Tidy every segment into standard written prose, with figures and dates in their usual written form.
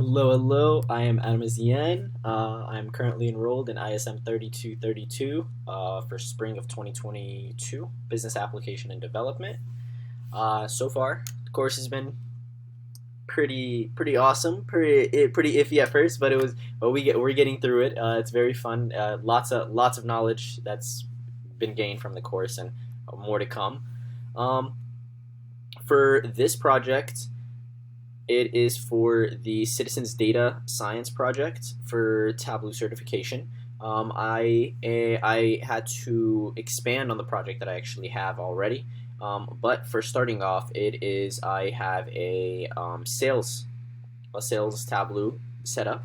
Hello, hello. I am Adamus Yen. I'm currently enrolled in ISM 3232 for spring of 2022, Business Application and Development. So far, the course has been pretty awesome. Pretty iffy at first, but we're getting through it. It's very fun. Lots of knowledge that's been gained from the course, and more to come. Um, for this project, it is for the Citizens Data Science Project for Tableu certification. I had to expand on the project that I actually have already. But for starting off, it is I have a sales Tableau setup.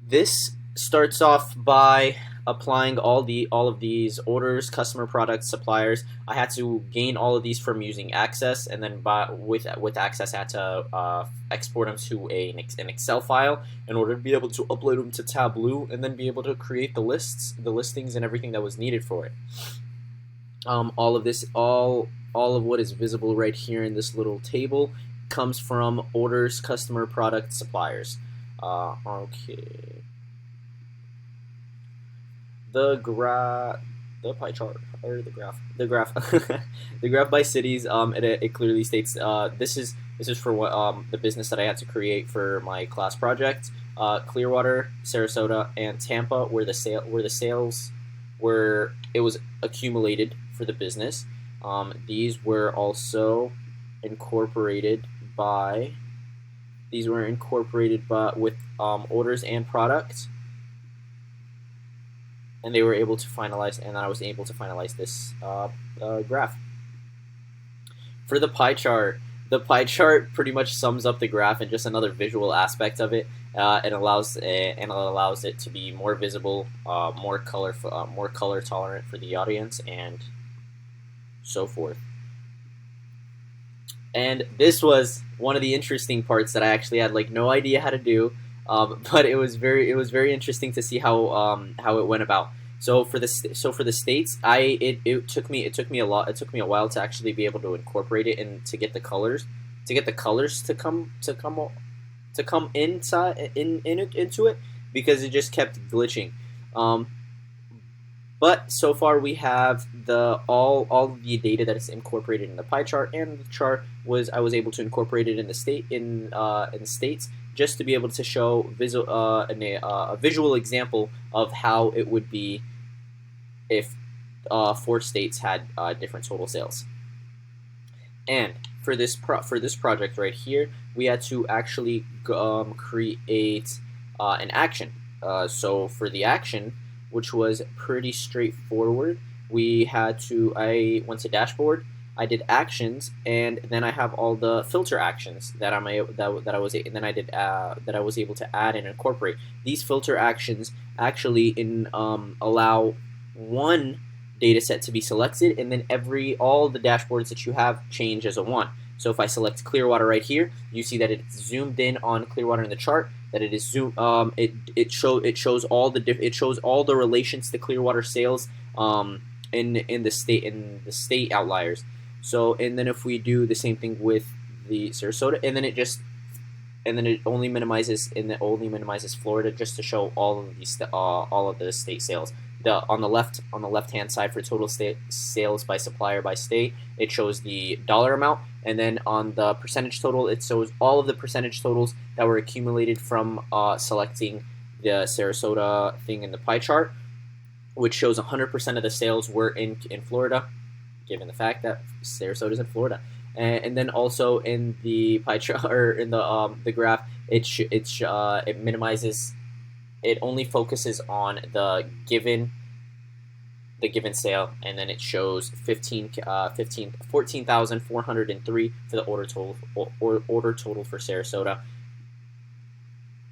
This starts off by applying all of these orders, customer products, suppliers. I had to gain all of these from using Access, and then with Access, I had to export them to an Excel file in order to be able to upload them to Tableau, and then be able to create the listings, and everything that was needed for it. All of what is visible right here in this little table comes from orders, customer product, suppliers. Okay. The pie chart, or the graph the graph by cities. It clearly states this is for what the business that I had to create for my class project. Clearwater, Sarasota, and Tampa were the sales where it was accumulated for the business. These were also incorporated by with orders and products, and they were able to finalize, and I was able to finalize this graph. For the pie chart pretty much sums up the graph and just another visual aspect of it. It allows it to be more visible, more color tolerant for the audience, and so forth. And this was one of the interesting parts that I actually had no idea how to do, but it was very interesting to see how it went about. So for the states, it took me a while to actually be able to incorporate it and to get the colors to come into it, because it just kept glitching. Um, but so far we have all the data that is incorporated in the pie chart, and the chart I was able to incorporate it in the states, just to be able to show a visual example of how it would be if 4 states had different total sales. And for this project right here, we had to actually create an action. So for the action, which was pretty straightforward, I went to dashboard, I did actions, and then I have all the filter actions that I was able to add and incorporate. These filter actions actually allow one data set to be selected, and then all the dashboards that you have change as a one. So if I select Clearwater right here, you see that it's zoomed in on Clearwater in the chart. That it is it shows all the relations to Clearwater sales in the state outliers. So, and then if we do the same thing with the Sarasota, and then it only minimizes Florida, just to show all of the state sales. On the left hand side, for total state sales by supplier by state, it shows the dollar amount, and then on the percentage total, it shows all of the percentage totals that were accumulated from selecting the Sarasota thing in the pie chart, which shows 100% of the sales were in Florida, given the fact that Sarasota is in Florida. And then also in the pie chart, or in the graph, it minimizes. It only focuses on the given sale, and then it shows 14,403 for the order total for Sarasota,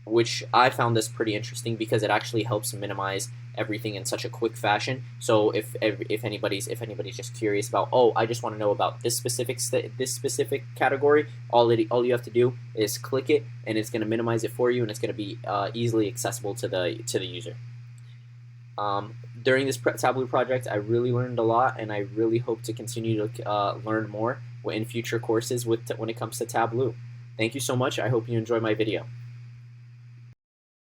which I found this pretty interesting because it actually helps minimize everything in such a quick fashion. So if anybody's just curious about, oh, I just want to know about this specific category, all you have to do is click it, and it's going to minimize it for you, and it's going to be easily accessible to the user. During this Tableu project, I really learned a lot, and I really hope to continue to learn more in future courses when it comes to Tableu. Thank you so much. I hope you enjoy my video.